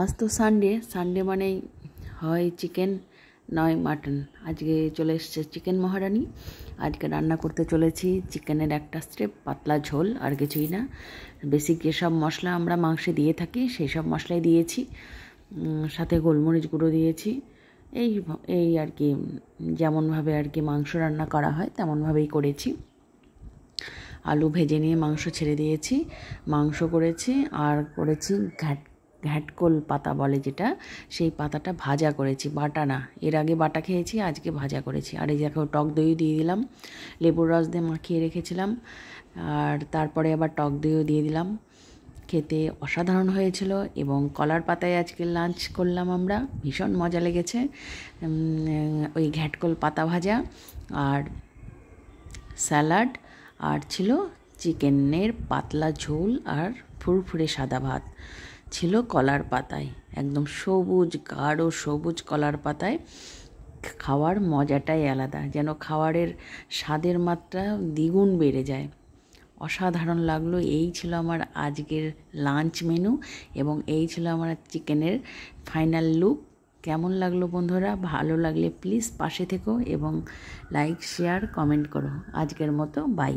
আজ তো Sunday, Sunday মানেই হয় চিকেন নয় মাটন। আজকে চলে এসছে চিকেন মহারানি। আজকে রান্না করতে চলেছি চিকেনের একটা স্টেপ পাতলা ঝোল, আর কিছুই না। বেসিক যেসব মশলা আমরা মাংসে দিয়ে থাকি সেই সব মশলাই দিয়েছি, সাথে গোলমরিচ গুঁড়ো দিয়েছি। এই এই আর কি, যেমনভাবে আর কি মাংস রান্না করা হয় তেমনভাবেই করেছি। আলু ভেজে নিয়ে মাংস ছেড়ে দিয়েছি, মাংস করেছি, আর করেছি ঘ্যাটকোল পাতা বলে যেটা, সেই পাতাটা ভাজা করেছি, বাটা না। এর আগে বাটা খেয়েছি, আজকে ভাজা করেছি। আর এই দেখো টক দইও দিয়ে দিলাম, লেবুর রস দিয়ে মাখিয়ে রেখেছিলাম, আর তারপরে আবার টক দইও দিয়ে দিলাম। খেতে অসাধারণ হয়েছিল। এবং কলার পাতায় আজকে লাঞ্চ করলাম আমরা, ভীষণ মজা লেগেছে। ওই ঘ্যাটকোল পাতা ভাজা আর স্যালাড, আর ছিল চিকেনের পাতলা ঝোল, আর ফুরফুরে সাদা ভাত ছিল কলার পাতায়, একদম সবুজ, গাঢ় সবুজ কলার পাতায়। খাওয়ার মজাটাই আলাদা, যেন খাওয়ারের স্বাদের মাত্রা দ্বিগুণ বেড়ে যায়। অসাধারণ লাগলো। এই ছিল আমার আজকের লাঞ্চ মেনু, এবং এই ছিল আমার চিকেনের ফাইনাল লুক। কেমন লাগলো বন্ধুরা? ভালো লাগলে প্লিজ পাশে থেকো এবং লাইক, শেয়ার, কমেন্ট করো। আজকের মতো বাই।